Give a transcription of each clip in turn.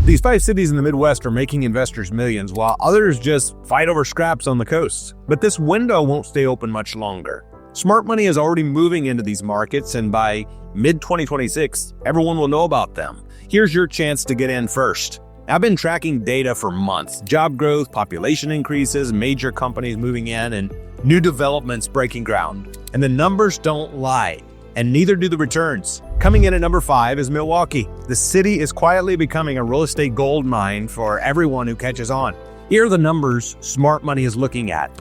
These 5 cities in the Midwest are making investors millions, while others just fight over scraps on the coast. But this window won't stay open much longer. Smart money is already moving into these markets, and by mid-2026, everyone will know about them. Here's your chance to get in first. I've been tracking data for months. Job growth, population increases, major companies moving in, and new developments breaking ground. And the numbers don't lie, and neither do the returns. Coming in at number 5 is Milwaukee. The city is quietly becoming a real estate gold mine for everyone who catches on. Here are the numbers smart money is looking at.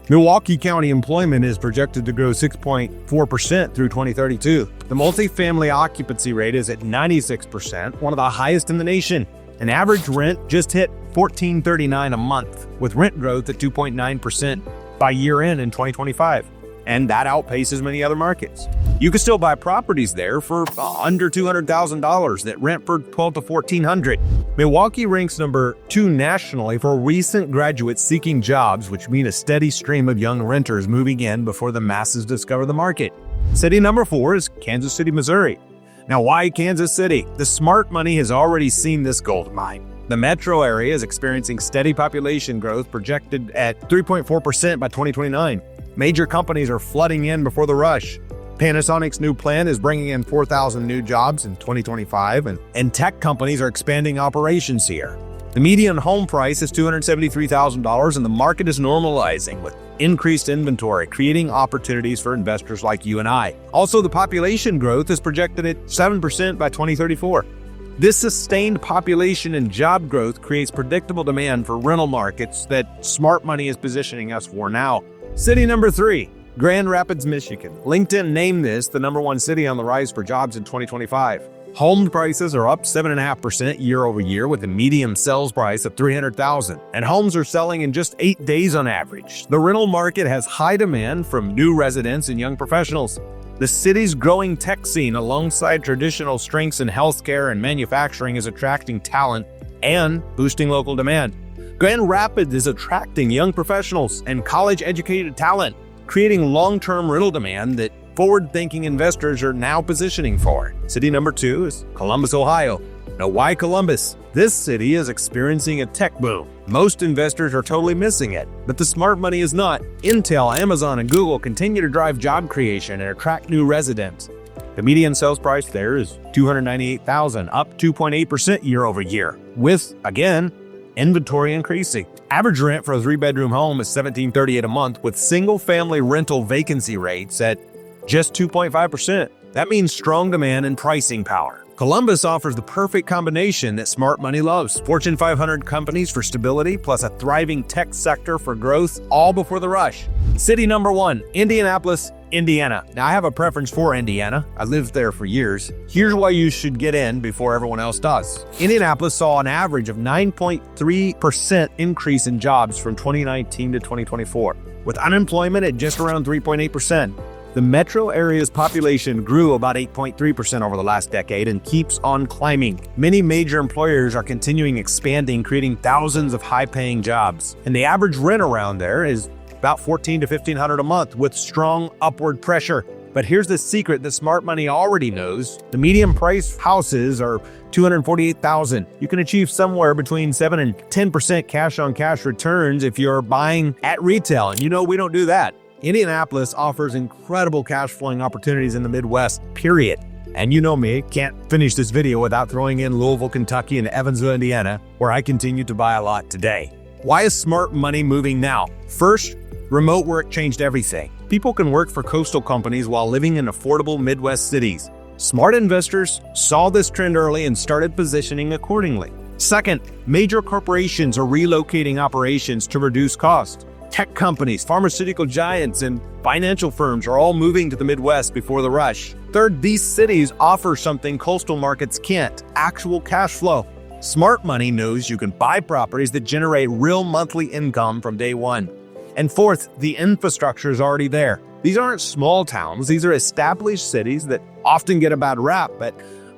Milwaukee County employment is projected to grow 6.4% through 2032. The multifamily occupancy rate is at 96%, one of the highest in the nation. An average rent just hit $14.39 a month, with rent growth at 2.9% by year end in 2025. And that outpaces many other markets. You can still buy properties there for under $200,000 that rent for $1,200 to $1,400. Milwaukee ranks number 2 nationally for recent graduates seeking jobs, which mean a steady stream of young renters moving in before the masses discover the market. City number 4 is Kansas City, Missouri. Now, why Kansas City? The smart money has already seen this gold mine. The metro area is experiencing steady population growth projected at 3.4% by 2029. Major companies are flooding in before the rush. Panasonic's new plant is bringing in 4,000 new jobs in 2025, and tech companies are expanding operations here. The median home price is $273,000, and the market is normalizing with increased inventory, creating opportunities for investors like you and I. Also, the population growth is projected at 7% by 2034. This sustained population and job growth creates predictable demand for rental markets that smart money is positioning us for now. City number 3, Grand Rapids, Michigan. LinkedIn named this the number 1 city on the rise for jobs in 2025. Home prices are up 7.5% year over year, with a median sales price of $300,000, and homes are selling in just 8 days on average. The rental market has high demand from new residents and young professionals. The city's growing tech scene, alongside traditional strengths in healthcare and manufacturing, is attracting talent and boosting local demand. Grand Rapids is attracting young professionals and college-educated talent, creating long-term rental demand that forward-thinking investors are now positioning for. City number 2 is Columbus, Ohio. Now, why Columbus? This city is experiencing a tech boom. Most investors are totally missing it, but the smart money is not. Intel, Amazon, and Google continue to drive job creation and attract new residents. The median sales price there is $298,000, up 2.8% year over year, with, again, inventory increasing. Average rent for a 3-bedroom home is $1,738 a month, with single-family rental vacancy rates at just 2.5%. That means strong demand and pricing power. Columbus offers the perfect combination that smart money loves. Fortune 500 companies for stability, plus a thriving tech sector for growth, all before the rush. City number 1, Indianapolis, Indiana. Now, I have a preference for Indiana. I lived there for years. Here's why you should get in before everyone else does. Indianapolis saw an average of 9.3% increase in jobs from 2019 to 2024, with unemployment at just around 3.8%. The metro area's population grew about 8.3% over the last decade and keeps on climbing. Many major employers are continuing expanding, creating thousands of high-paying jobs. And the average rent around there is about $1,400 to $1,500 a month, with strong upward pressure. But here's the secret that smart money already knows. The median price houses are $248,000. You can achieve somewhere between 7 and 10% cash-on-cash returns if you're buying at retail. And you know we don't do that. Indianapolis offers incredible cash flowing opportunities in the Midwest, period. And you know me, can't finish this video without throwing in Louisville, Kentucky and Evansville, Indiana, where I continue to buy a lot today. Why is smart money moving now? First, remote work changed everything. People can work for coastal companies while living in affordable Midwest cities. Smart investors saw this trend early and started positioning accordingly. Second, major corporations are relocating operations to reduce cost. Tech companies, pharmaceutical giants, and financial firms are all moving to the Midwest before the rush. Third, these cities offer something coastal markets can't: actual cash flow. Smart money knows you can buy properties that generate real monthly income from day one. And fourth, the infrastructure is already there. These aren't small towns. These are established cities that often get a bad rap, but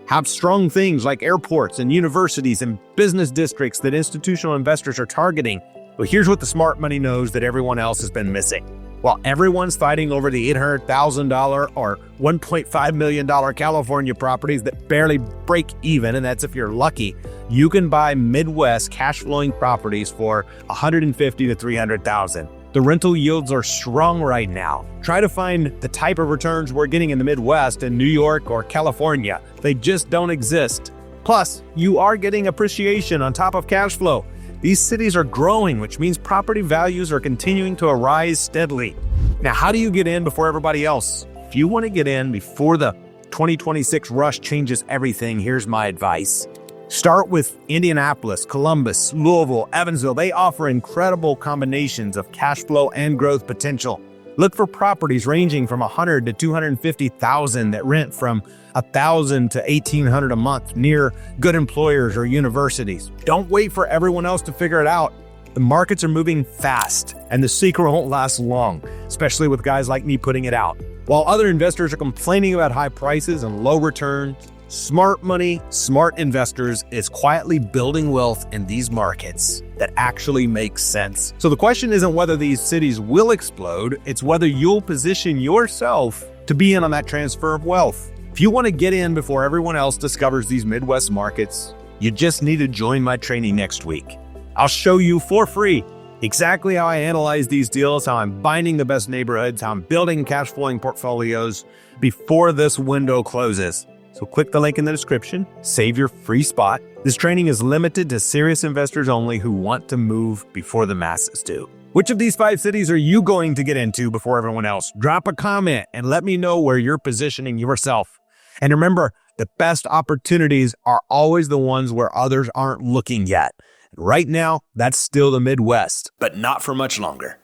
have strong things like airports and universities and business districts that institutional investors are targeting. But here's what the smart money knows that everyone else has been missing. While everyone's fighting over the $800,000 or $1.5 million California properties that barely break even, and that's if you're lucky, you can buy Midwest cash flowing properties for $150,000 to $300,000. The rental yields are strong right now. Try to find the type of returns we're getting in the Midwest in New York or California. They just don't exist. Plus, you are getting appreciation on top of cash flow. These cities are growing, which means property values are continuing to rise steadily. Now, how do you get in before everybody else? If you want to get in before the 2026 rush changes everything, here's my advice. Start with Indianapolis, Columbus, Louisville, Evansville. They offer incredible combinations of cash flow and growth potential. Look for properties ranging from $100,000 to $250,000 that rent from $1,000 to $1,800 a month near good employers or universities. Don't wait for everyone else to figure it out. The markets are moving fast, and the secret won't last long, especially with guys like me putting it out. While other investors are complaining about high prices and low returns, smart money, smart investors is quietly building wealth in these markets that actually makes sense. So the question isn't whether these cities will explode, it's whether you'll position yourself to be in on that transfer of wealth. If you want to get in before everyone else discovers these Midwest markets, you just need to join my training next week. I'll show you for free exactly how I analyze these deals, how I'm binding the best neighborhoods, how I'm building cash flowing portfolios before this window closes. So click the link in the description, save your free spot. This training is limited to serious investors only who want to move before the masses do. Which of these 5 cities are you going to get into before everyone else? Drop a comment and let me know where you're positioning yourself. And remember, the best opportunities are always the ones where others aren't looking yet. Right now, that's still the Midwest, but not for much longer.